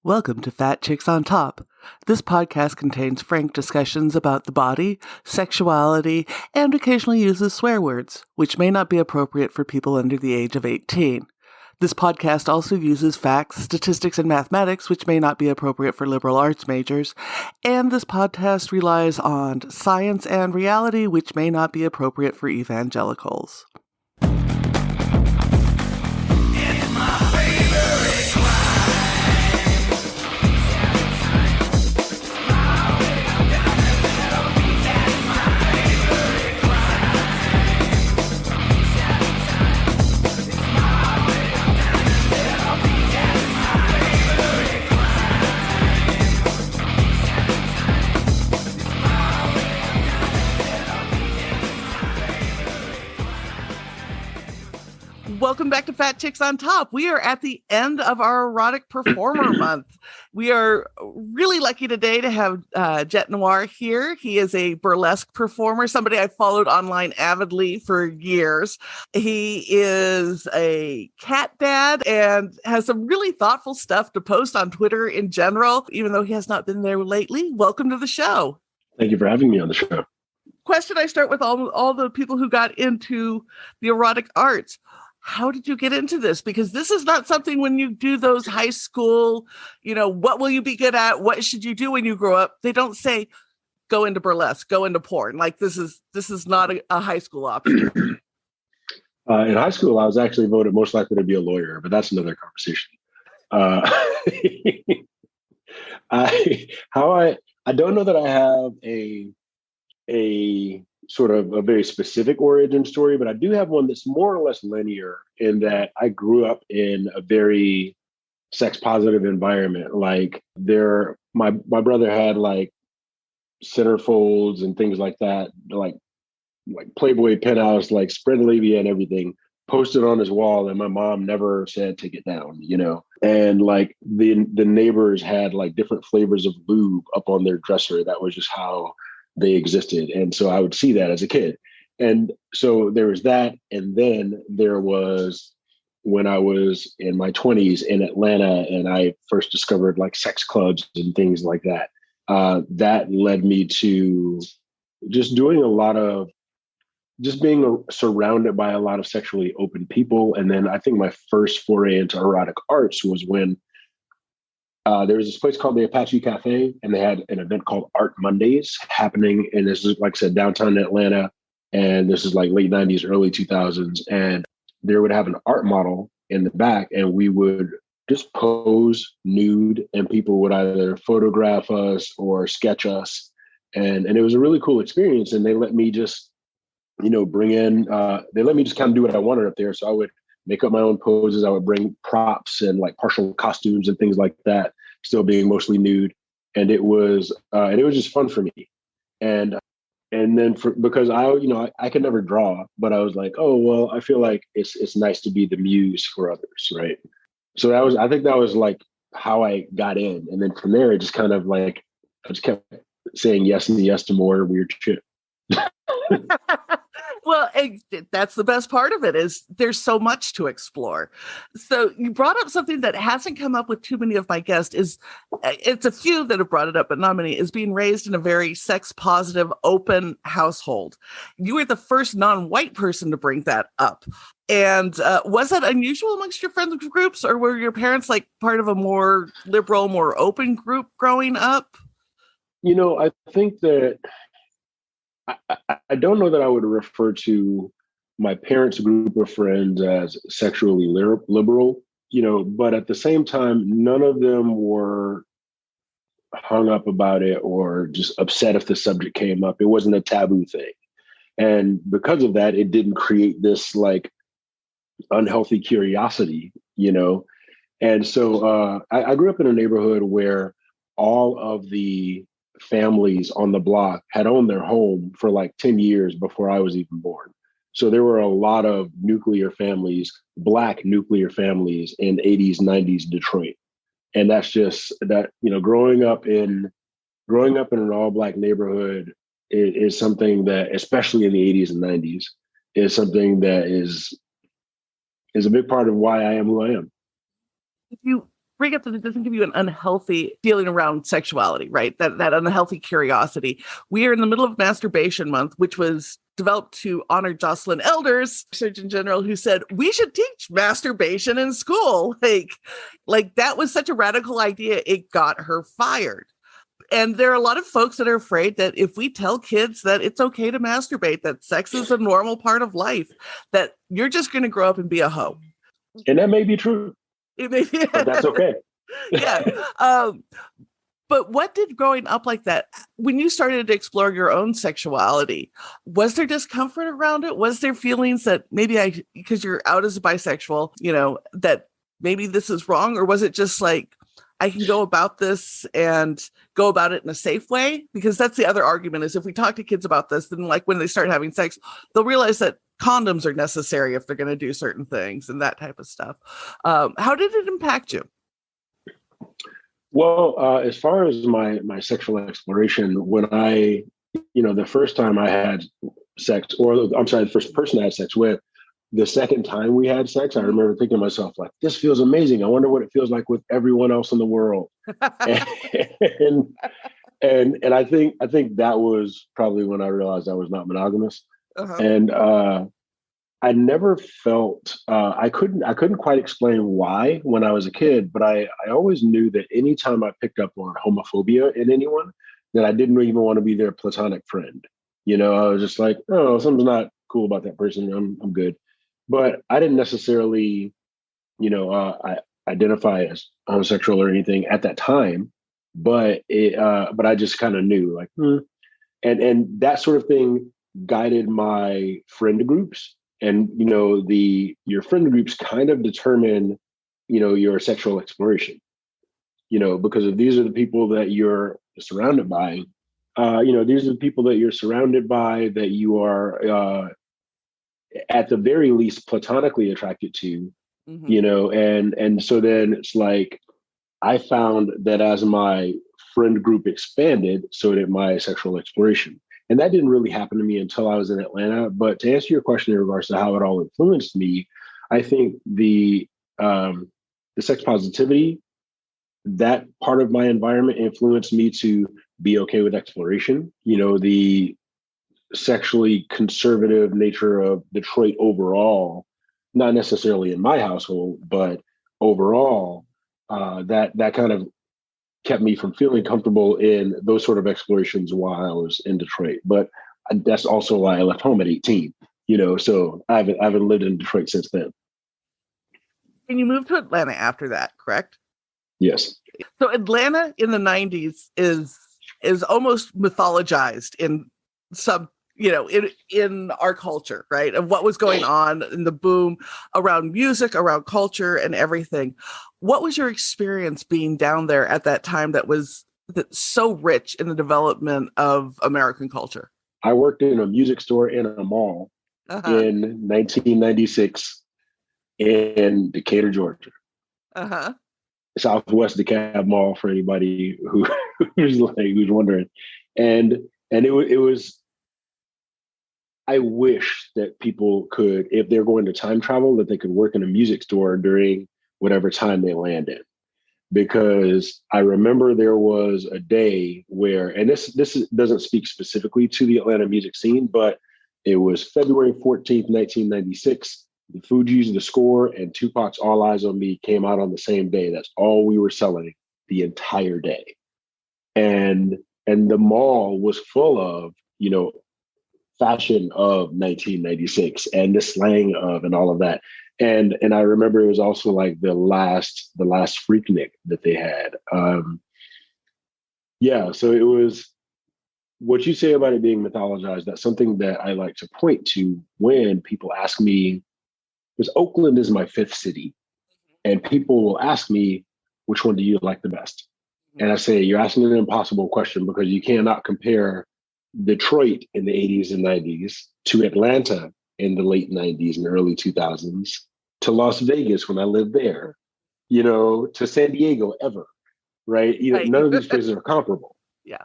Welcome to Fat Chicks on Top. This podcast contains frank discussions about the body, sexuality, and occasionally uses swear words, which may not be appropriate for people under the age of 18. This podcast also uses facts, statistics, and mathematics, which may not be appropriate for liberal arts majors. And this podcast relies on science and reality, which may not be appropriate for evangelicals. Welcome back to Fat Chicks on Top. We are at the end of our erotic performer month. We are really lucky today to have Jet Noir here. He is a burlesque performer, somebody I've followed online avidly for years. He is a cat dad and has some really thoughtful stuff to post on Twitter in general, even though he has not been there lately. Welcome to the show. Thank you for having me on the show. Question I start with all the people who got into the erotic arts. How did you get into this? Because this is not something when you do those high school, what will you be good at? What should you do when you grow up? They don't say, go into burlesque, go into porn. Like this is not a high school option. In high school, I was actually voted most likely to be a lawyer, but that's another conversation. I don't know that I have a sort of a very specific origin story, but I do have one that's more or less linear in that I grew up in a very sex positive environment. Like my brother had like centerfolds and things like that, like Playboy penthouse, like spread labia and everything posted on his wall. And my mom never said, take it down, and like the neighbors had like different flavors of lube up on their dresser. That was just how they existed. And so I would see that as a kid. And so there was that. And then there was when I was in my 20s in Atlanta and I first discovered like sex clubs and things like that. That led me to just doing being surrounded by a lot of sexually open people. And then I think my first foray into erotic arts was when there was this place called the Apache Cafe, and they had an event called Art Mondays happening. And this is, like I said, downtown Atlanta. And this is like late 90s, early 2000s. And they would have an art model in the back, and we would just pose nude, and people would either photograph us or sketch us. And it was a really cool experience. And they let me just, they let me just kind of do what I wanted up there. So I would make up my own poses. I would bring props and like partial costumes and things like that, still being mostly nude. And it was just fun for me. And then because I could never draw, but I was like, oh, well, I feel like it's nice to be the muse for others. Right. So I think that was like how I got in. And then from there, it just kind of like, I just kept saying yes and yes to more weird shit. Well, that's the best part of it is there's so much to explore. So you brought up something that hasn't come up with too many of my guests it's a few that have brought it up, but not many, is being raised in a very sex positive, open household. You were the first non-white person to bring that up. And was that unusual amongst your friends groups, or were your parents like part of a more liberal, more open group growing up? I think that I don't know that I would refer to my parents' group of friends as sexually liberal, but at the same time, none of them were hung up about it or just upset if the subject came up. It wasn't a taboo thing. And because of that, it didn't create this like unhealthy curiosity, And so I grew up in a neighborhood where all of the families on the block had owned their home for like 10 years before I was even born. So there were a lot of nuclear families, Black nuclear families in 80s, 90s Detroit. And that's just that, growing up in an all Black neighborhood is something that, especially in the 80s and 90s, is something that is a big part of why I am who I am. You bring up that it doesn't give you an unhealthy feeling around sexuality, right? That unhealthy curiosity. We are in the middle of Masturbation Month, which was developed to honor Jocelyn Elders, Surgeon General, who said we should teach masturbation in school. Like that was such a radical idea. It got her fired. And there are a lot of folks that are afraid that if we tell kids that it's okay to masturbate, that sex is a normal part of life, that you're just going to grow up and be a hoe. And that may be true. It may be, but that's okay. Yeah. But what did growing up like that, when you started to explore your own sexuality, was there discomfort around it? Was there feelings that maybe because you're out as a bisexual, that maybe this is wrong? Or was it just like, I can go about this and go about it in a safe way? Because that's the other argument, is if we talk to kids about this, then like when they start having sex, they'll realize that condoms are necessary if they're going to do certain things and that type of stuff. How did it impact you? Well, as far as my sexual exploration, when the first time I had sex, or I'm sorry, the first person I had sex with, the second time we had sex, I remember thinking to myself, like, this feels amazing. I wonder what it feels like with everyone else in the world. and I think that was probably when I realized I was not monogamous. Uh-huh. And I never felt I couldn't quite explain why when I was a kid, but I always knew that anytime I picked up on homophobia in anyone, that I didn't even want to be their platonic friend. I was just like, oh, something's not cool about that person. I'm good. But I didn't necessarily, I identify as homosexual or anything at that time. But I just kind of knew, like, and that sort of thing guided my friend groups. And, your friend groups kind of determine, your sexual exploration, because if these are the people that you're surrounded by, these are the people that you're surrounded by, that you are, at the very least, platonically attracted to, and so then it's like, I found that as my friend group expanded, so did my sexual exploration. And that didn't really happen to me until I was in Atlanta. But to answer your question in regards to how it all influenced me, I think the sex positivity, that part of my environment influenced me to be okay with exploration. The sexually conservative nature of Detroit overall, not necessarily in my household, but overall, that kind of kept me from feeling comfortable in those sort of explorations while I was in Detroit. But that's also why I left home at 18, so I haven't lived in Detroit since then. And you moved to Atlanta after that, correct? Yes. So Atlanta in the 90s is almost mythologized in some, in our culture, right? Of what was going on in the boom around music, around culture and everything. What was your experience being down there at that time that's so rich in the development of American culture? I worked in a music store in a mall in 1996 in Decatur, Georgia. Uh-huh. Southwest DeKalb Mall, for anybody who's wondering. And it was, I wish that people could, if they're going to time travel, that they could work in a music store during whatever time they land in. Because I remember there was a day where, and this doesn't speak specifically to the Atlanta music scene, but it was February 14th, 1996. The Fugees, The Score, and Tupac's All Eyes on Me came out on the same day. That's all we were selling the entire day. And the mall was full of, fashion of 1996 and the slang of and all of that. And I remember it was also like the last Freaknik that they had. So it was what you say about it being mythologized. That's something that I like to point to when people ask me, because Oakland is my fifth city, and people will ask me, which one do you like the best? And I say, you're asking an impossible question, because you cannot compare Detroit in the 80s and 90s to Atlanta in the late 90s and early 2000s, to Las Vegas when I lived there, to San Diego ever, right? Right. None of these places are comparable. Yeah.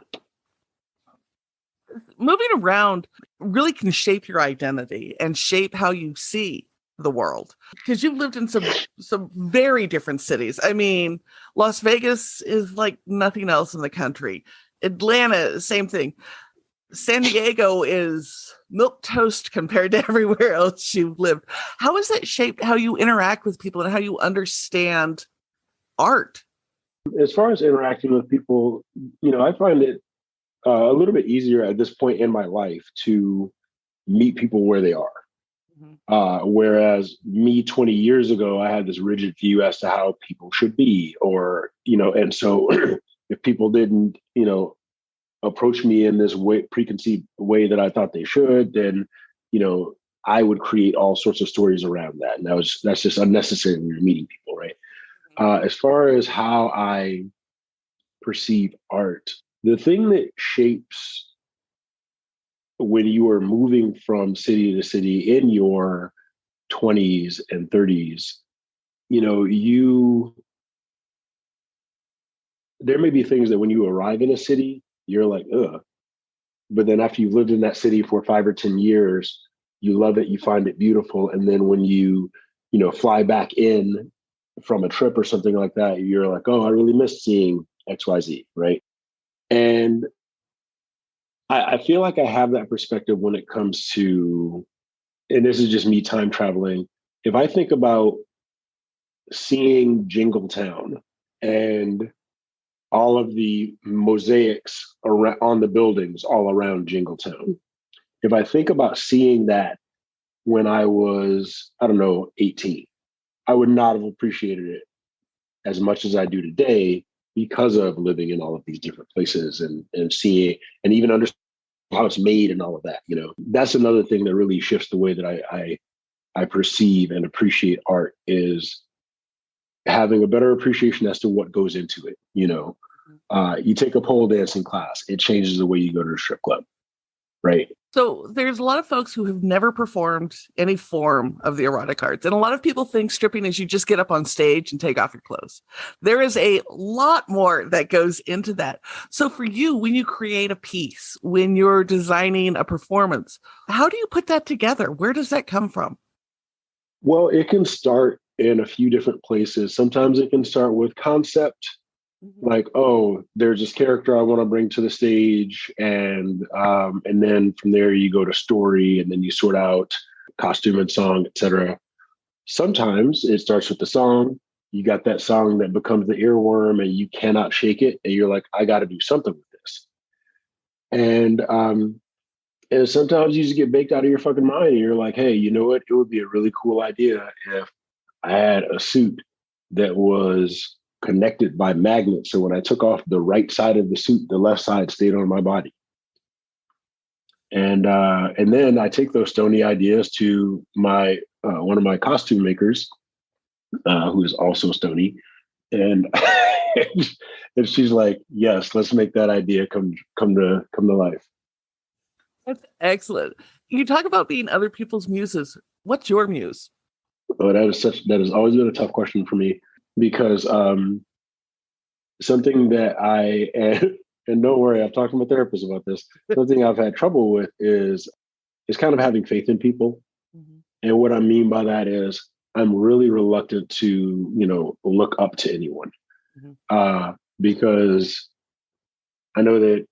Moving around really can shape your identity and shape how you see the world? Because you've lived in some very different cities. I mean, Las Vegas is like nothing else in the country. Atlanta, same thing. San Diego is milk toast compared to everywhere else you've lived. How has that shaped how you interact with people and how you understand art? As far as interacting with people, I find it a little bit easier at this point in my life to meet people where they are. Whereas me 20 years ago, I had this rigid view as to how people should be, and so if people didn't, approach me in this preconceived way that I thought they should, then, I would create all sorts of stories around that. And that's just unnecessary when you're meeting people, right? As far as how I perceive art, the thing that shapes when you are moving from city to city in your 20s and 30s, there may be things that when you arrive in a city, you're like, ugh. But then after you've lived in that city for 5 or 10 years, you love it, you find it beautiful. And then when you fly back in from a trip or something like that, you're like, oh, I really missed seeing XYZ, right? And I feel like I have that perspective when it comes to, and this is just me time traveling. If I think about seeing Jingletown and all of the mosaics around on the buildings all around Jingletown, if I think about seeing that when I was, 18, I would not have appreciated it as much as I do today because of living in all of these different places and seeing and even understanding how it's made and all of that. That's another thing that really shifts the way that I perceive and appreciate art, is having a better appreciation as to what goes into it. You take a pole dancing class, it changes the way you go to a strip club, right? So there's a lot of folks who have never performed any form of the erotic arts. And a lot of people think stripping is you just get up on stage and take off your clothes. There is a lot more that goes into that. So for you, when you create a piece, when you're designing a performance, how do you put that together? Where does that come from? Well, it can start in a few different places. Sometimes it can start with concept. Like, oh, there's this character I want to bring to the stage, and then from there you go to story, and then you sort out costume and song, etc. Sometimes it starts with the song. You got that song that becomes the earworm, and you cannot shake it, and you're like, I got to do something with this. And sometimes you just get baked out of your fucking mind, and you're like, hey, you know what? It would be a really cool idea if I had a suit that was connected by magnets. So when I took off the right side of the suit, the left side stayed on my body. And then I take those stony ideas to my one of my costume makers, who is also stony, and and she's like, "Yes, let's make that idea come to life." That's excellent. You talk about being other people's muses. What's your muse? Oh, that has always been a tough question for me. Because something that and don't worry, I've talked to my therapist about this. Something I've had trouble with is kind of having faith in people. Mm-hmm. And what I mean by that is I'm really reluctant to, look up to anyone, because I know that,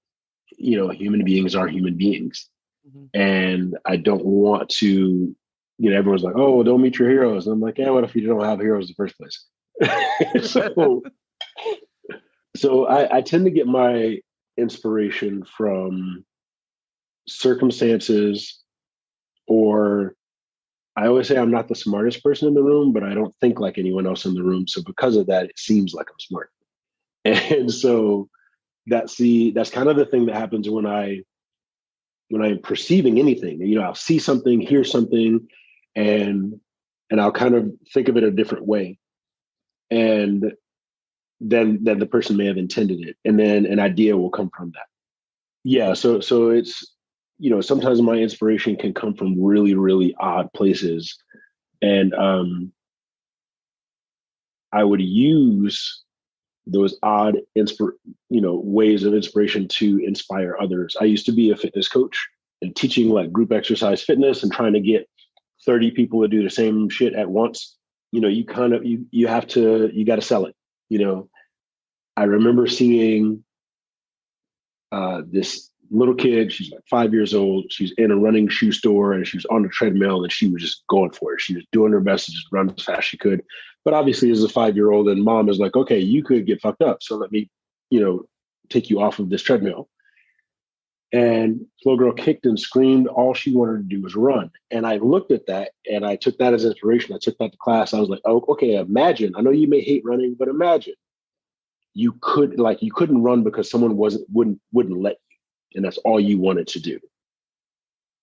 human beings are human beings. Mm-hmm. And I don't want to, everyone's like, oh, well, don't meet your heroes. And I'm like, yeah, what if you don't have heroes in the first place? so I tend to get my inspiration from circumstances, or I always say I'm not the smartest person in the room, but I don't think like anyone else in the room. So because of that, it seems like I'm smart. And so that's kind of the thing that happens when I'm perceiving anything. I'll see something, hear something, and I'll kind of think of it a different way. And then the person may have intended it, and then an idea will come from that. Yeah. So it's, sometimes my inspiration can come from really, really odd places. And I would use those odd ways of inspiration to inspire others. I used to be a fitness coach and teaching like group exercise fitness and trying to get 30 people to do the same shit at once, you kind of, you got to sell it. I remember seeing this little kid, she's like 5 years old. She's in a running shoe store and she was on the treadmill and she was just going for it. She was doing her best to just run as fast as she could. But obviously as a 5-year-old, and mom is like, okay, you could get fucked up. So let me, take you off of this treadmill. And this little girl kicked and screamed. All she wanted to do was run. And I looked at that and I took that as inspiration. I took that to class. I was like, oh, okay, imagine, I know you may hate running, but imagine you couldn't run because someone wouldn't let you. And that's all you wanted to do.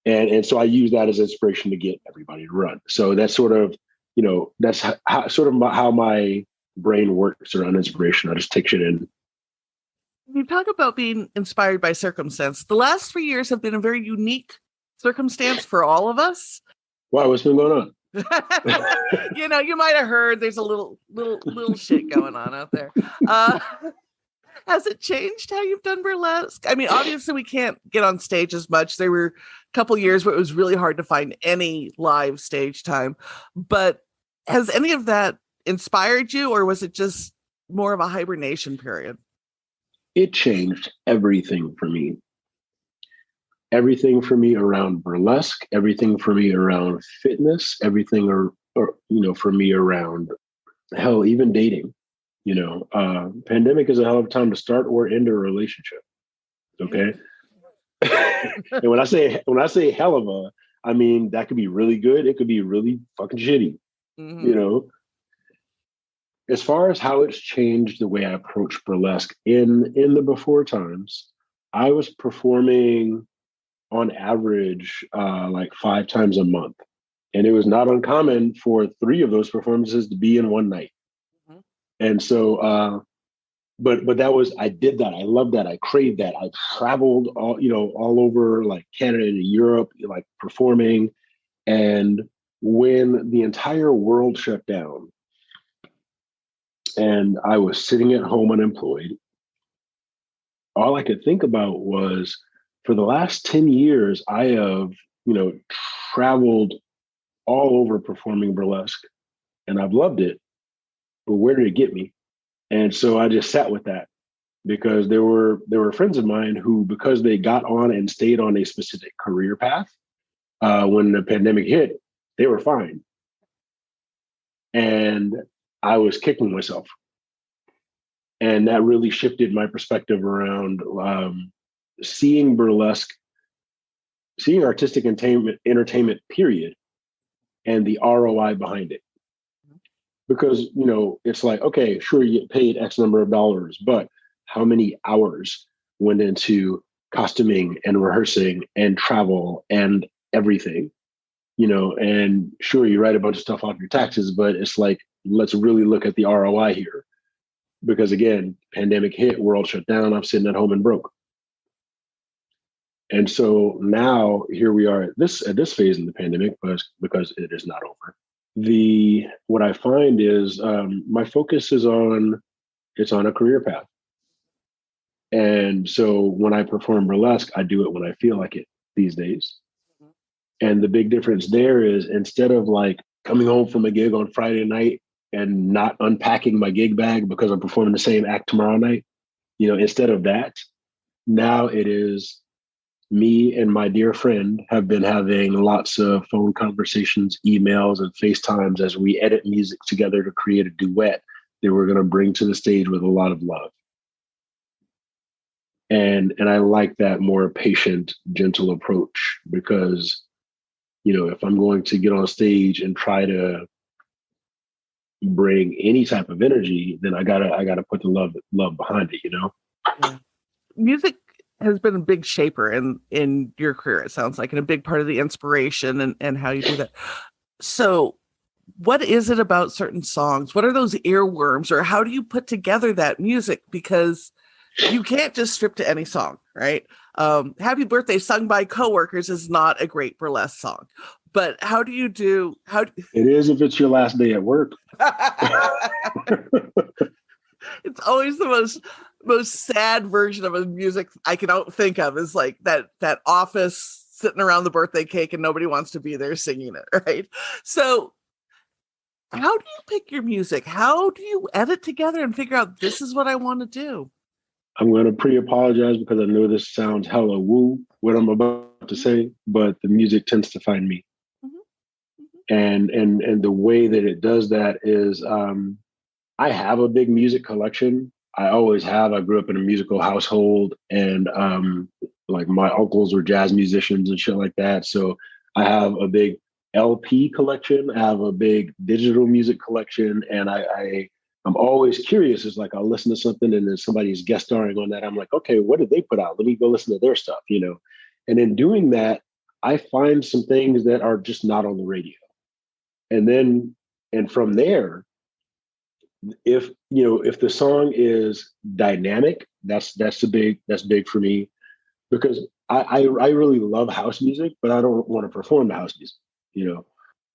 And so I use that as inspiration to get everybody to run. So that's sort of, that's how my brain works around inspiration. I just take shit in. You talk about being inspired by circumstance. The last 3 years have been a very unique circumstance for all of us. Why? What's been going on? You might have heard there's a little shit going on out there. Has it changed how you've done burlesque? I mean, obviously we can't get on stage as much. There were a couple years where it was really hard to find any live stage time. But has any of that inspired you, or was it just more of a hibernation period? It changed everything for me. Everything for me around burlesque, everything for me around fitness, everything for me around, hell, even dating. Pandemic is a hell of a time to start or end a relationship. Okay. And when I say hell of a, I mean, that could be really good. It could be really fucking shitty. Mm-hmm. As far as how it's changed the way I approach burlesque in the before times, I was performing on average like 5 times a month. And it was not uncommon for 3 of those performances to be in one night. Mm-hmm. And so, but that was, I did that. I loved that. I craved that. I traveled all over like Canada and Europe, like performing. And when the entire world shut down, and I was sitting at home unemployed, all I could think about was, for the last 10 years, I have, traveled all over performing burlesque, and I've loved it, but where did it get me? And so I just sat with that, because there were friends of mine who, because they got on and stayed on a specific career path, when the pandemic hit, they were fine. And I was kicking myself. And that really shifted my perspective around seeing burlesque, seeing artistic entertainment, period, and the ROI behind it. Because, it's like, okay, sure, you get paid X number of dollars, but how many hours went into costuming and rehearsing and travel and everything? And sure, you write a bunch of stuff off your taxes, but it's like, let's really look at the ROI here. Because again, pandemic hit, world shut down, I'm sitting at home and broke. And so now here we are at this phase in the pandemic, because it is not over. What I find is my focus is on a career path. And so when I perform burlesque, I do it when I feel like it these days. And the big difference there is, instead of like coming home from a gig on Friday night and not unpacking my gig bag because I'm performing the same act tomorrow night, instead of that, now it is me and my dear friend have been having lots of phone conversations, emails, and FaceTimes as we edit music together to create a duet that we're going to bring to the stage with a lot of love. And I like that more patient, gentle approach, because, if I'm going to get on stage and try to bring any type of energy, then I gotta put the love behind it, Yeah. Music has been a big shaper in your career, it sounds like, and a big part of the inspiration and how you do that. So what is it about certain songs? What are those earworms, or how do you put together that music? Because you can't just strip to any song, right? Happy Birthday sung by coworkers is not a great burlesque song, but how do you do? It is if it's your last day at work. It's always the most sad version of a music I can think of, is like that office sitting around the birthday cake and nobody wants to be there singing it, right? So how do you pick your music? How do you edit together and figure out this is what I want to do? I'm going to pre-apologize because I know this sounds hella woo, what I'm about to say, but the music tends to find me. And the way that it does that is I have a big music collection. I always have. I grew up in a musical household, and like my uncles were jazz musicians and shit like that. So I have a big LP collection. I have a big digital music collection, and I'm always curious. It's like I'll listen to something and then somebody's guest starring on that. I'm like, okay, what did they put out? Let me go listen to their stuff, you know? And in doing that, I find some things that are just not on the radio. And from there, if the song is dynamic, that's big for me, because I really love house music, but I don't want to perform the house music, you know?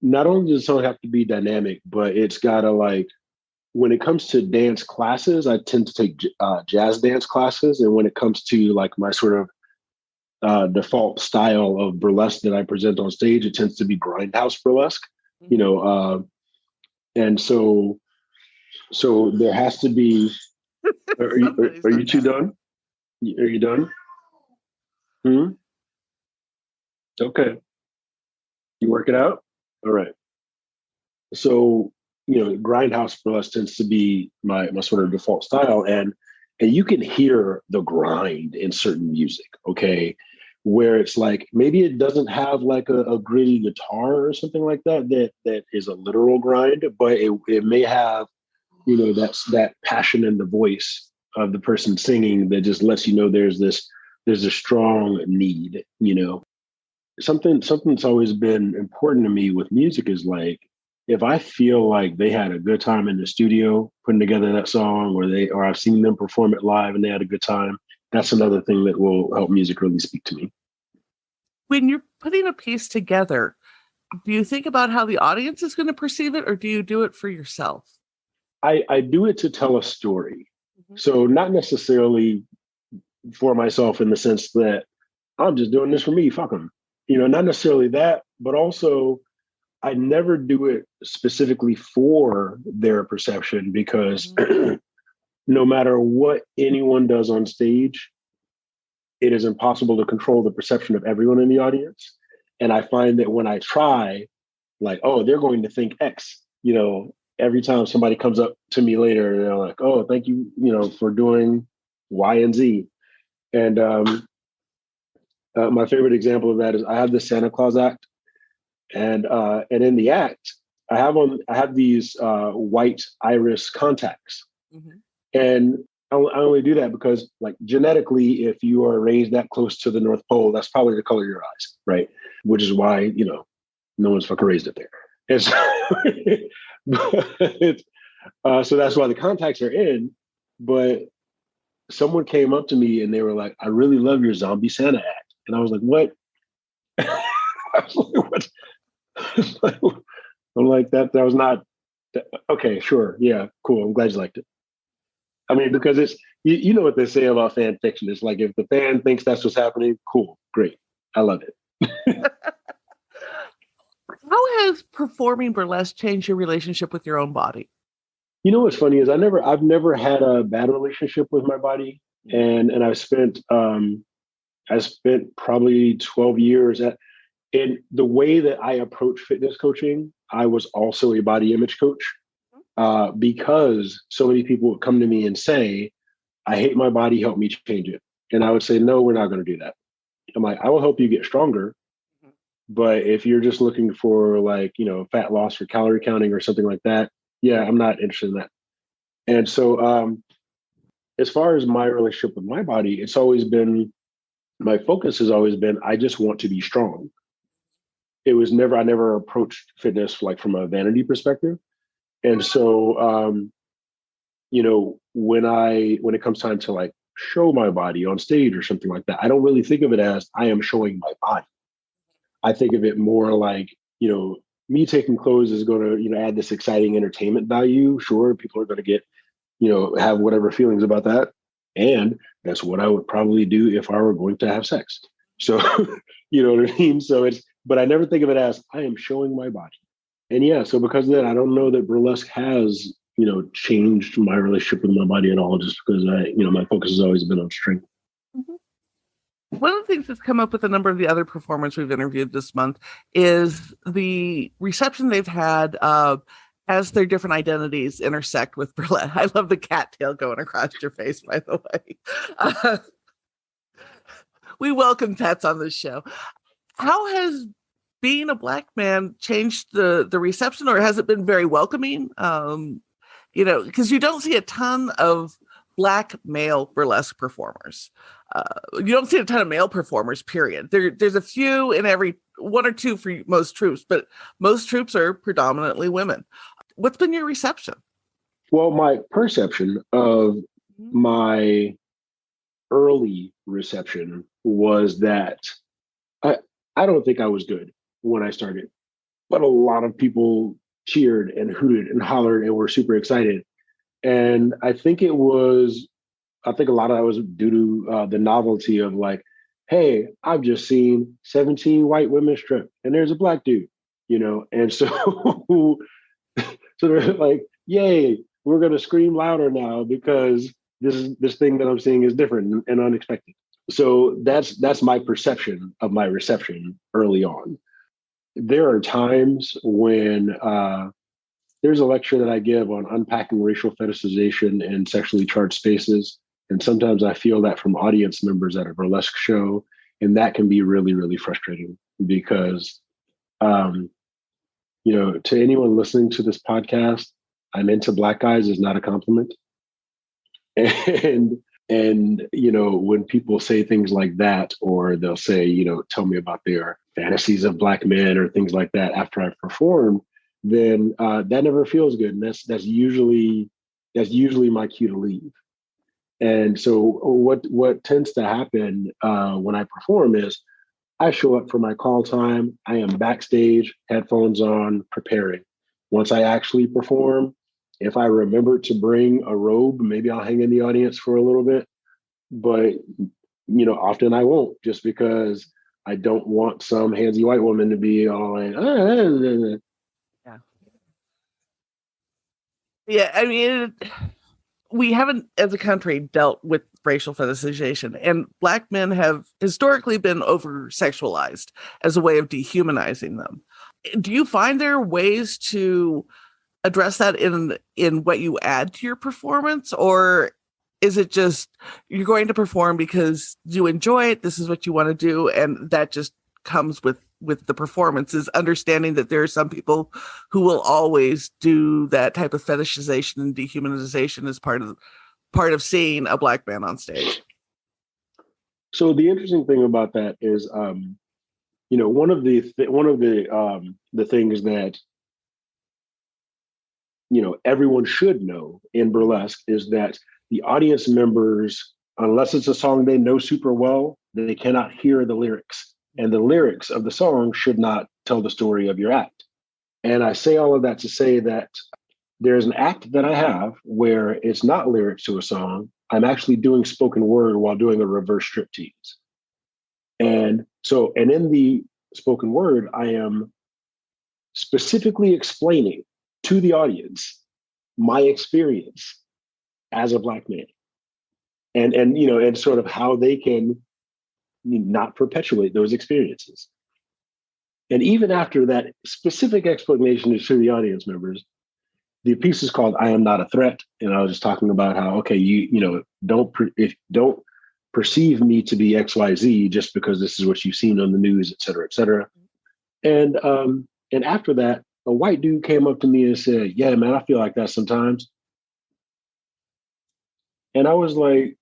Not only does the song have to be dynamic, but it's gotta, like, when it comes to dance classes, I tend to take jazz dance classes. And when it comes to like my sort of default style of burlesque that I present on stage, it tends to be grindhouse burlesque, you know. And so there has to be. Are you two done? Are you done? Okay. You work it out? All right. So, you know, grindhouse burlesque tends to be my sort of default style, and you can hear the grind in certain music, okay, where it's like maybe it doesn't have like a gritty guitar or something like that is a literal grind, but it may have, you know, that passion in the voice of the person singing that just lets you know there's a strong need, you know. Something that's always been important to me with music is like, if I feel like they had a good time in the studio putting together that song, or I've seen them perform it live and they had a good time, that's another thing that will help music really speak to me. When you're putting a piece together, do you think about how the audience is going to perceive it, or do you do it for yourself? I do it to tell a story. So not necessarily for myself in the sense that I'm just doing this for me, fuck them. You know, not necessarily that, but also I never do it specifically for their perception, because no matter what anyone does on stage, it is impossible to control the perception of everyone in the audience. And I find that when I try, like, oh, they're going to think X, you know, every time somebody comes up to me later, they're like, oh, thank you, you know, for doing Y and Z. And my favorite example of that is I have the Santa Claus act. And in the act, I have these white iris contacts, and I only do that because, like, genetically, if you are raised that close to the North Pole, that's probably the color of your eyes, right? Which is why, you know, no one's fucking raised it there, and so, so that's why the contacts are in. But someone came up to me and they were like, "I really love your zombie Santa act," and I was like, "What?" I was like, "What?" I'm like, that was not okay. Sure, yeah, cool. I'm glad you liked it. I mean, because it's you know what they say about fan fiction. It's like, if the fan thinks that's what's happening, cool, great, I love it. How has performing burlesque changed your relationship with your own body? You know what's funny is I've never had a bad relationship with my body, and I spent probably 12 years at. And the way that I approach fitness coaching, I was also a body image coach, because so many people would come to me and say, I hate my body, help me change it. And I would say, no, we're not going to do that. I'm like, I will help you get stronger. But if you're just looking for, like, you know, fat loss or calorie counting or something like that, yeah, I'm not interested in that. And so as far as my relationship with my body, it's always been, my focus has always been, I just want to be strong. I never approached fitness like from a vanity perspective. And so, you know, when it comes time to like show my body on stage or something like that, I don't really think of it as I am showing my body. I think of it more like, you know, me taking clothes is going to, you know, add this exciting entertainment value. Sure, people are going to get, you know, have whatever feelings about that. And that's what I would probably do if I were going to have sex. So, you know what I mean? So but I never think of it as I am showing my body. And yeah, so because of that, I don't know that burlesque has, changed my relationship with my body at all, just because my focus has always been on strength. Mhm. One of the things that's come up with a number of the other performers we've interviewed this month is the reception they've had as their different identities intersect with burlesque. I love the cattail going across your face, by the way. We welcome pets on this show. How has being a Black man changed the reception, or has it been very welcoming? Because you don't see a ton of Black male burlesque performers. You don't see a ton of male performers, period. There's a few in every one or two for most troops, but most troops are predominantly women. What's been your reception? Well, my perception of my early reception was that I don't think I was good when I started, but a lot of people cheered and hooted and hollered and were super excited. And I think a lot of that was due to the novelty of like, hey, I've just seen 17 white women strip and there's a Black dude, and so so they're like, yay, we're gonna scream louder now because this thing that I'm seeing is different and unexpected. So that's my perception of my reception early on. There are times when there's a lecture that I give on unpacking racial fetishization in sexually charged spaces. And sometimes I feel that from audience members at a burlesque show. And that can be really, really frustrating because, to anyone listening to this podcast, I'm into Black guys is not a compliment. And when people say things like that, or they'll say, tell me about their fantasies of Black men or things like that after I've performed, then that never feels good. And that's usually my cue to leave. And so what tends to happen when I perform is I show up for my call time. I am backstage, headphones on, preparing. Once I actually perform, if I remember to bring a robe, maybe I'll hang in the audience for a little bit. But, often I won't, just because I don't want some handsy white woman to be all like, Yeah. Yeah, I mean, we haven't, as a country, dealt with racial fetishization, and Black men have historically been over-sexualized as a way of dehumanizing them. Do you find there are ways to address that in what you add to your performance, or is it just you're going to perform because you enjoy it, this is what you want to do, and that just comes with the performance, is understanding that there are some people who will always do that type of fetishization and dehumanization as part of seeing a Black man on stage? So the interesting thing about that is, one of the things that everyone should know in burlesque is that the audience members, unless it's a song they know super well, they cannot hear the lyrics. And the lyrics of the song should not tell the story of your act. And I say all of that to say that there's an act that I have where it's not lyrics to a song. I'm actually doing spoken word while doing a reverse striptease. And in the spoken word, I am specifically explaining to the audience my experience as a Black man, and sort of how they can not perpetuate those experiences. And even after that specific explanation is to the audience members, the piece is called "I Am Not a Threat," and I was just talking about how, okay, don't perceive me to be XYZ just because this is what you've seen on the news, et cetera, et cetera. And after that, a white dude came up to me and said, "Yeah, man, I feel like that sometimes." And I was like,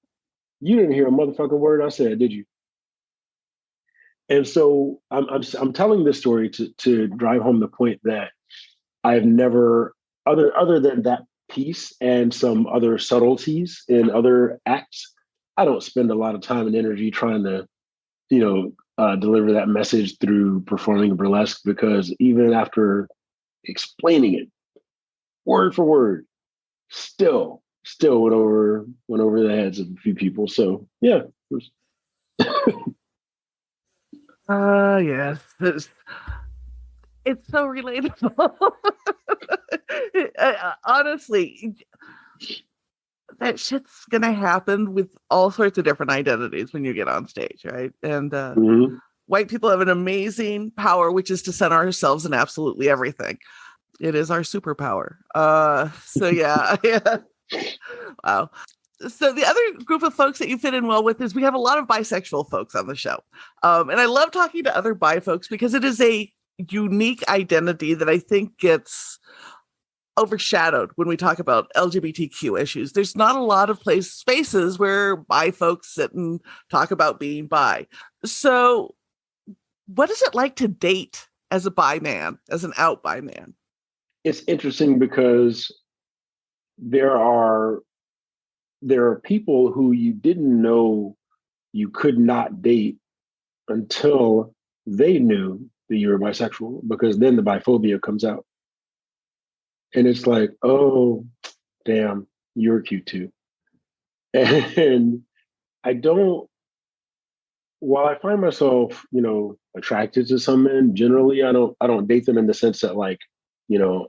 "You didn't hear a motherfucking word I said, did you?" And so I'm telling this story to drive home the point that I've never, other than that piece and some other subtleties in other acts, I don't spend a lot of time and energy trying to, deliver that message through performing burlesque, because even after explaining it word for word, still went over the heads of a few people. So yeah. Yes. It's so relatable. Honestly, that shit's gonna happen with all sorts of different identities when you get on stage, right? And Mhm. white people have an amazing power, which is to center ourselves in absolutely everything. It is our superpower. So yeah, yeah. Wow. So the other group of folks that you fit in well with is we have a lot of bisexual folks on the show. And I love talking to other bi folks because it is a unique identity that I think gets overshadowed when we talk about LGBTQ issues. There's not a lot of spaces where bi folks sit and talk about being bi. So what is it like to date as a bi man, as an out bi man? It's interesting because there are there are people who you didn't know you could not date until they knew that you were bisexual, because then the biphobia comes out. And it's like, oh, damn, you're cute too. And I don't, while I find myself, attracted to some men, generally I don't date them in the sense that, like, you know,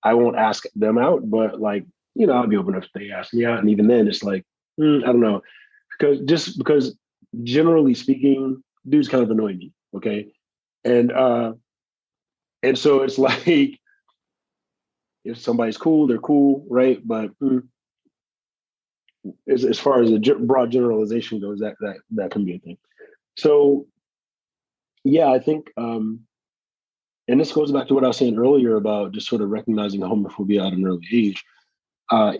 I won't ask them out, but, like, I'll be open if they ask me out. And even then it's like, I don't know. Because generally speaking, dudes kind of annoy me. Okay. And so it's like, if somebody's cool, they're cool, right? But as far as a broad generalization goes, that can be a thing. So yeah, I think, and this goes back to what I was saying earlier about just sort of recognizing homophobia at an early age.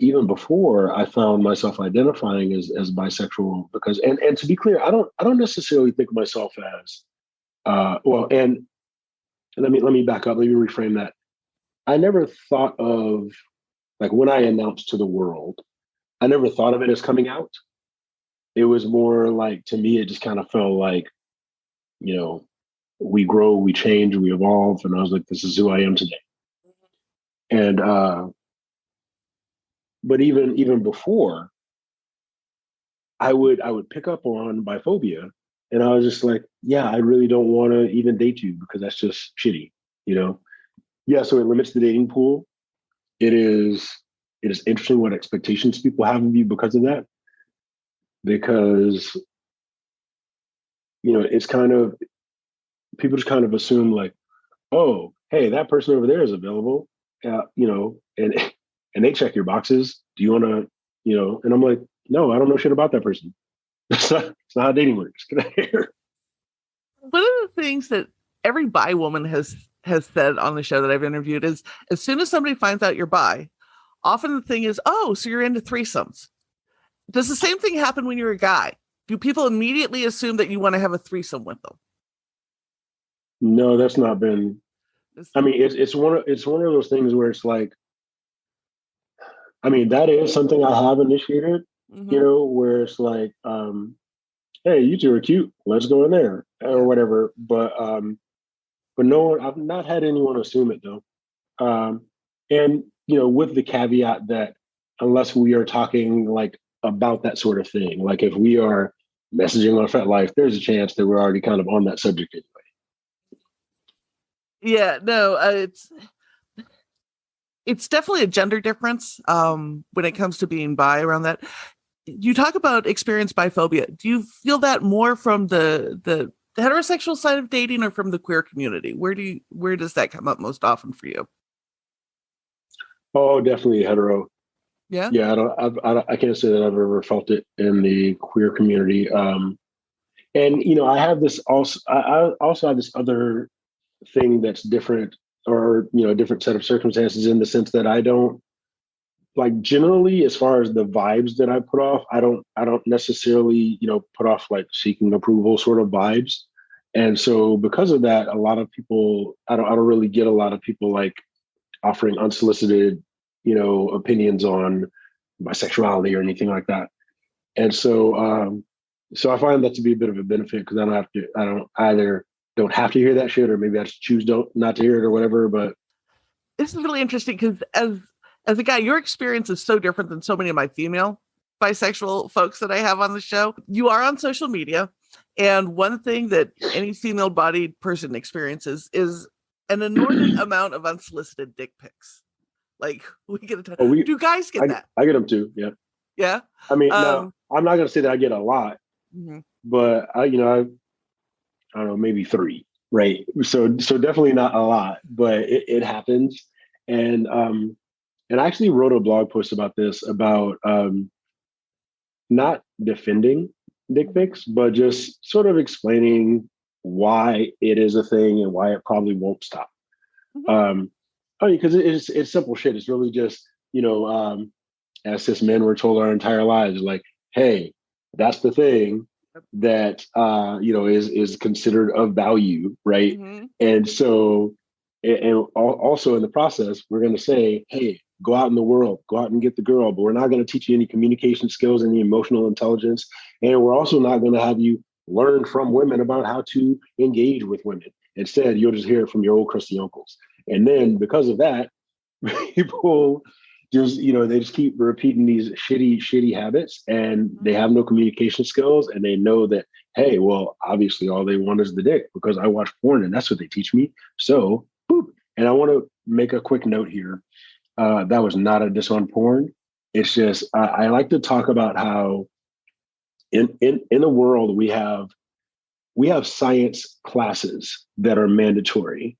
Even before I found myself identifying as bisexual, because, and to be clear, I don't necessarily think of myself as well. And let me back up. Let me reframe that. I never thought of, like, when I announced to the world, I never thought of it as coming out. It was more like, to me, it just kind of felt like, we grow, we change, we evolve, and I was like, this is who I am today. And but even before, I would pick up on biphobia, and I was just like, yeah, I really don't want to even date you because that's just shitty, you know. Yeah, so it limits the dating pool. It is interesting what expectations people have of you because of that, because it's kind of, people just kind of assume, like, oh, hey, that person over there is available, and and they check your boxes. Do you want to, And I'm like, no, I don't know shit about that person. It's not how dating works. Get out of here. One of the things that every bi woman has said on the show that I've interviewed is, as soon as somebody finds out you're bi, often the thing is, oh, so you're into threesomes. Does the same thing happen when you're a guy? Do people immediately assume that you want to have a threesome with them? No, that's not been. I mean, it's one of those things where it's like, I mean, that is something I have initiated. Mm-hmm. Where it's like, hey, you two are cute. Let's go in there or whatever. But no one, I've not had anyone assume it though. And with the caveat that, unless we are talking, like, about that sort of thing, like if we are messaging on FetLife, there's a chance that we're already kind of on that subject anyway. Yeah, no, it's definitely a gender difference when it comes to being bi around that. You talk about experienced biphobia. Do you feel that more from the heterosexual side of dating or from the queer community? Where does that come up most often for you? Oh, definitely hetero. Yeah. Yeah, I can't say that I've ever felt it in the queer community. And I have this also. I also have this other thing that's different, or a different set of circumstances, in the sense that I don't, like, generally, as far as the vibes that I put off, I don't necessarily put off, like, seeking approval sort of vibes. And so because of that, a lot of people, I don't really get a lot of people, like, offering unsolicited opinions on my sexuality or anything like that. And so I find that to be a bit of a benefit, because I don't either don't have to hear that shit, or maybe I just choose not to hear it or whatever. But This is really interesting because as a guy, your experience is so different than so many of my female bisexual folks that I have on the show. You are on social media. And one thing that any female-bodied person experiences is an inordinate amount of unsolicited dick pics. Like, we get a ton. Do guys get that? I get them too. Yeah. Yeah. I mean, now I'm not going to say that I get a lot, but I don't know, maybe 3, right? So definitely not a lot, but it happens. And I actually wrote a blog post about this, about not defending dick pics, but just sort of explaining why it is a thing and why it probably won't stop. Because it's simple shit. It's really just, as cis men were told our entire lives, like, hey, that's the thing that is considered of value, right? And so, and also in the process, we're going to say, hey, go out in the world, go out and get the girl, but we're not going to teach you any communication skills, any emotional intelligence, and we're also not going to have you learn from women about how to engage with women. Instead, you'll just hear it from your old crusty uncles. And then because of that, people just, they just keep repeating these shitty habits, and they have no communication skills, and they know that, hey, well, obviously all they want is the dick because I watch porn and that's what they teach me. So, boop. And I want to make a quick note here. That was not a diss on porn. It's just, I like to talk about how in the world we have science classes that are mandatory,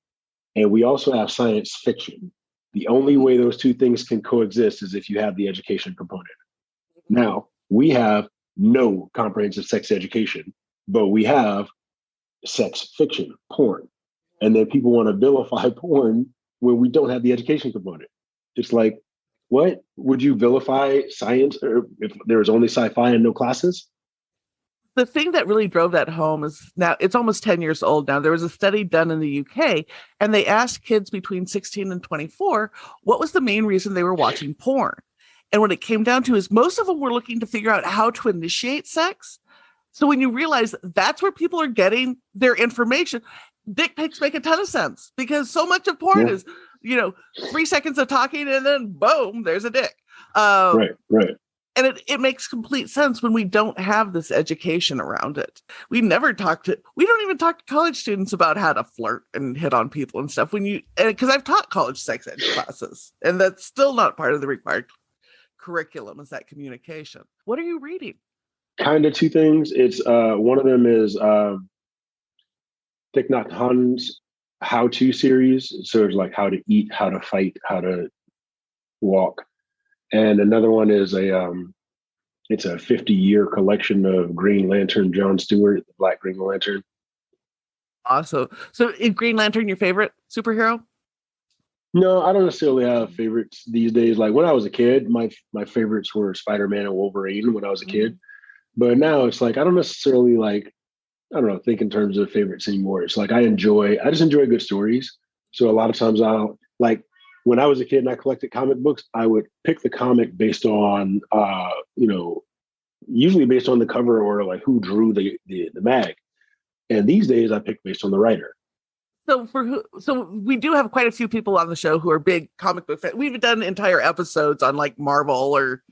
and we also have science fiction. The only way those two things can coexist is if you have the education component. Now, we have no comprehensive sex education, but we have sex fiction, porn. And then people want to vilify porn when we don't have the education component. It's like, what? Would you vilify science if there was only sci-fi and no classes? The thing that really drove that home is, now it's almost 10 years old now. There was a study done in the UK, and they asked kids between 16 and 24, what was the main reason they were watching porn? And what it came down to is most of them were looking to figure out how to initiate sex. So when you realize that's where people are getting their information, dick pics make a ton of sense, because so much of porn is, 3 seconds of talking and then boom, there's a dick. Right. And it makes complete sense when we don't have this education around it. We don't even talk to college students about how to flirt and hit on people and stuff. Because I've taught college sex ed classes, and that's still not part of the required curriculum, is that communication. What are you reading? Kind of two things. It's one of them is Thich Nhat Hanh's how-to series. So it's like how to eat, how to fight, how to walk. And another one is it's a 50-year collection of Green Lantern, John Stewart, the Black Green Lantern. Awesome. So is Green Lantern your favorite superhero? No, I don't necessarily have favorites these days. Like when I was a kid, my favorites were Spider-Man and Wolverine when I was a kid. But now it's like, I don't necessarily think in terms of favorites anymore. It's like, I just enjoy good stories. So a lot of times when I was a kid and I collected comic books, I would pick the comic based on, usually based on the cover or like who drew the mag. And these days I pick based on the writer. So we do have quite a few people on the show who are big comic book fans. We've done entire episodes on like Marvel or,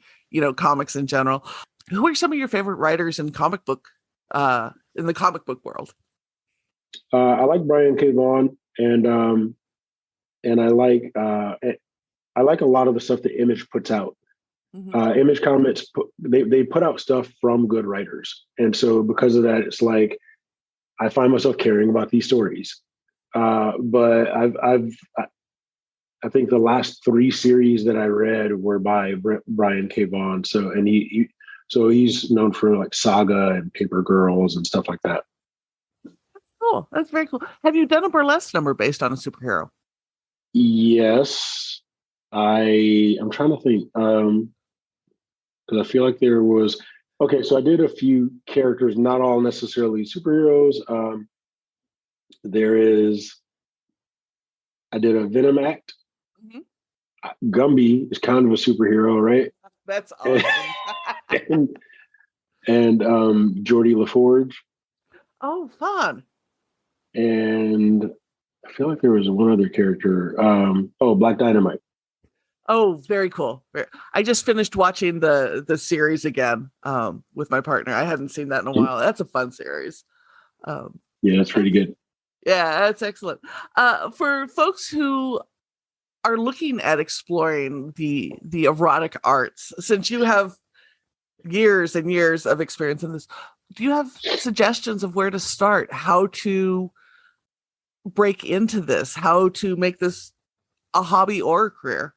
comics in general. Who are some of your favorite writers in comic book, in the comic book world? I like Brian K. Vaughan, and I like a lot of the stuff that Image puts out. Image Comics, they put out stuff from good writers, and so because of that, it's like I find myself caring about these stories. But I think the last 3 series that I read were by Brian K. Vaughan. So and he's known for like Saga and Paper Girls and stuff like that. Cool, that's very cool. Have you done a burlesque number based on a superhero? Yes, I'm trying to think, because I feel like there was, so I did a few characters, not all necessarily superheroes. I did a Venom act. Gumby is kind of a superhero, right? That's awesome. and Geordie LaForge. Oh, fun. And I feel like there was one other character. Black Dynamite. Oh, very cool. I just finished watching the series again with my partner. I hadn't seen that in a while. That's a fun series. Yeah, that's pretty good. Yeah, that's excellent. For folks who are looking at exploring the erotic arts, since you have years and years of experience in this, do you have suggestions of where to start, how to break into this, how to make this a hobby or a career?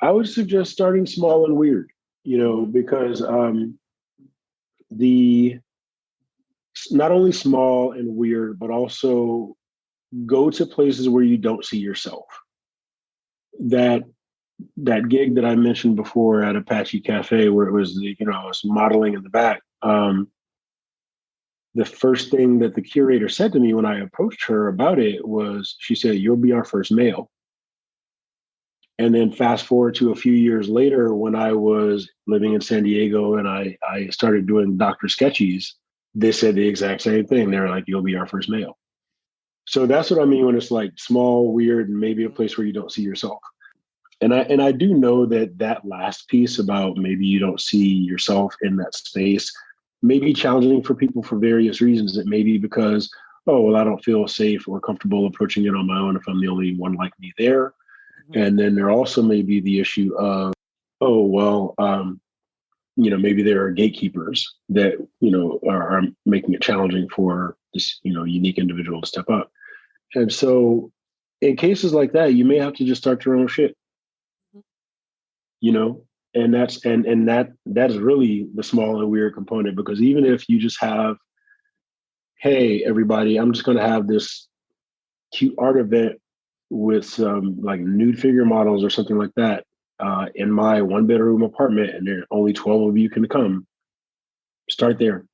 I would suggest starting small and weird, because the not only small and weird, but also go to places where you don't see yourself. That gig that I mentioned before at Apache Cafe, where it was I was modeling in the back. The first thing that the curator said to me when I approached her about it was, she said, "You'll be our first male." And then fast forward to a few years later, when I was living in San Diego and I started doing Dr. Sketchies, they said the exact same thing. They're like, "You'll be our first male." So that's what I mean when it's like small, weird, and maybe a place where you don't see yourself. And I do know that last piece about maybe you don't see yourself in that space may be challenging for people for various reasons. It may be because, oh, well, I don't feel safe or comfortable approaching it on my own if I'm the only one like me there. And then there also may be the issue of, oh, well, maybe there are gatekeepers that, are making it challenging for this, unique individual to step up. And so in cases like that, you may have to just start your own shit, and that is really the small and weird component, because even if you just have, hey, everybody, I'm just going to have this cute art event with some like nude figure models or something like that in my 1-bedroom apartment, and there only 12 of you can come. Start there,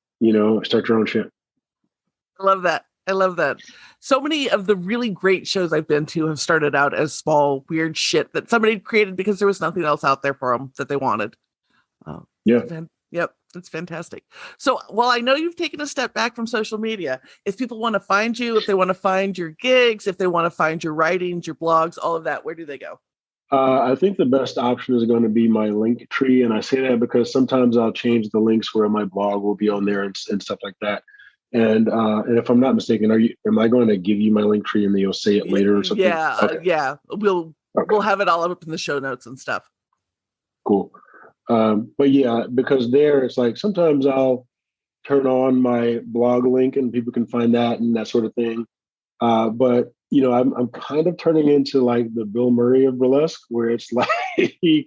start your own shit. I love that. I love that. So many of the really great shows I've been to have started out as small, weird shit that somebody created because there was nothing else out there for them that they wanted. Oh, yeah. Yep. That's fantastic. So while I know you've taken a step back from social media, if people want to find you, if they want to find your gigs, if they want to find your writings, your blogs, all of that, where do they go? I think the best option is going to be my link tree. And I say that because sometimes I'll change the links where my blog will be on there and stuff like that. And if I'm not mistaken, am I going to give you my link tree and then you'll say it later or something? Yeah. Okay. Yeah. We'll have it all up in the show notes and stuff. Cool. But yeah, because there it's like sometimes I'll turn on my blog link and people can find that and that sort of thing. But I'm kind of turning into like the Bill Murray of burlesque, where it's like you're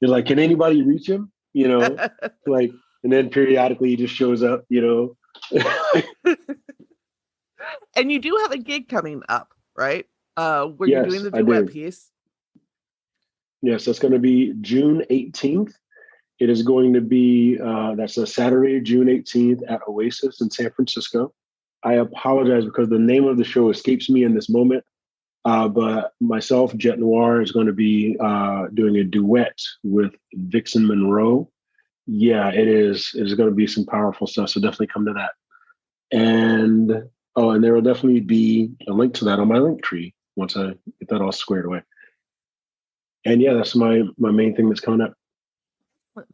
like, can anybody reach him? Like, and then periodically he just shows up. And you do have a gig coming up, right? Where you're doing the duet piece. Yes, that's going to be June 18th. It is going to be, that's a Saturday, June 18th at Oasis in San Francisco. I apologize because the name of the show escapes me in this moment. But myself, Jet Noir, is going to be doing a duet with Vixen Monroe. Yeah, it is. It is going to be some powerful stuff. So definitely come to that. And there will definitely be a link to that on my link tree once I get that all squared away. And yeah, that's my main thing that's coming up.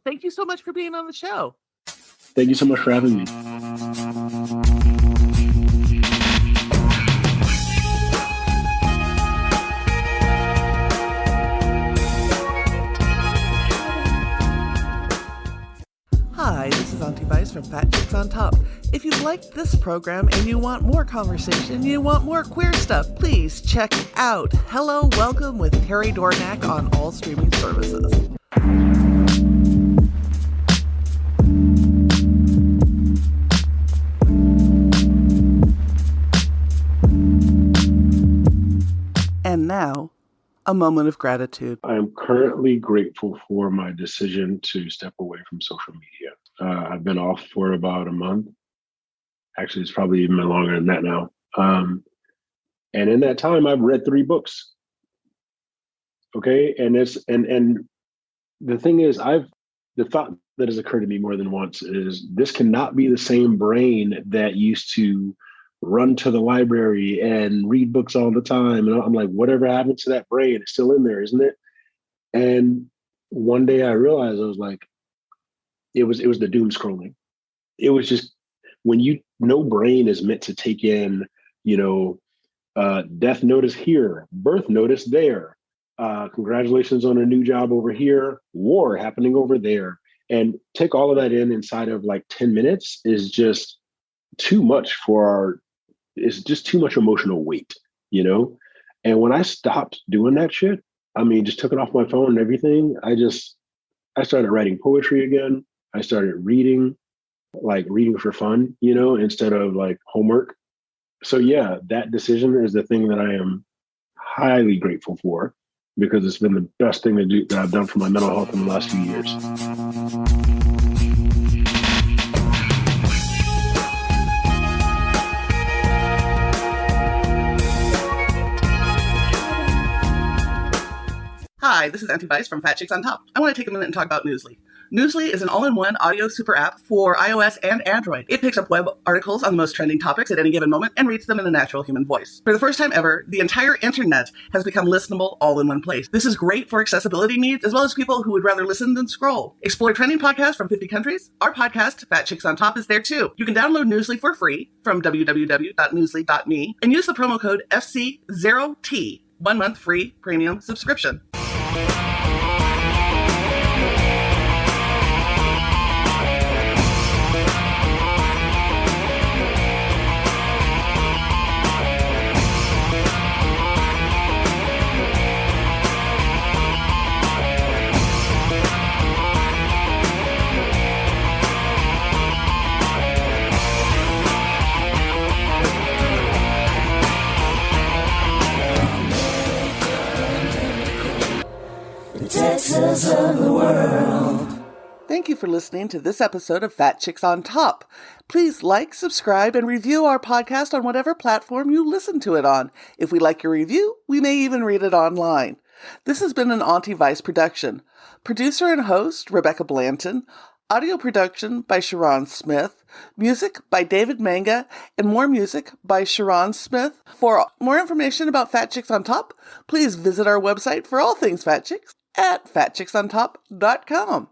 Thank you so much for being on the show. Thank you so much for having me. Hi, this is Auntie Vice from Fat Chicks on Top. If you've liked this program and you want more conversation, you want more queer stuff, please check out Hello, Welcome with Terry Dornack on all streaming services. And now, a moment of gratitude. I am currently grateful for my decision to step away from social media. I've been off for about a month. Actually, it's probably even longer than that now. And in that time, I've read 3 books. Okay, and the thing is, the thought that has occurred to me more than once is this cannot be the same brain that used to run to the library and read books all the time. And I'm like, whatever happened to that brain? It's still in there, isn't it? And one day I realized, I was like, it was the doom scrolling. It was just, when no brain is meant to take in, death notice here, birth notice there, congratulations on a new job over here, war happening over there. And take all of that inside of like 10 minutes is just too much it's just too much emotional weight, And when I stopped doing that shit, I mean, just took it off my phone and everything, I started writing poetry again. I started reading for fun, instead of like homework. So yeah, that decision is the thing that I am highly grateful for, because it's been the best thing that I've done for my mental health in the last few years. Hi, this is Anti-Vice from Fat Chicks on Top. I want to take a minute and talk about Newsly. Newsly is an all-in-one audio super app for iOS and Android. It picks up web articles on the most trending topics at any given moment and reads them in a natural human voice. For the first time ever, the entire internet has become listenable all in one place. This is great for accessibility needs, as well as people who would rather listen than scroll. Explore trending podcasts from 50 countries. Our podcast, Fat Chicks on Top, is there too. You can download Newsly for free from www.newsly.me and use the promo code FC0T, 1 month free premium subscription. Texas of the world. Thank you for listening to this episode of Fat Chicks on Top. Please like, subscribe, and review our podcast on whatever platform you listen to it on. If we like your review, we may even read it online. This has been an Auntie Vice production. Producer and host, Rebecca Blanton. Audio production by Sharon Smith. Music by David Manga. And more music by Sharon Smith. For more information about Fat Chicks on Top, please visit our website for all things Fat Chicks at fatchicksontop.com.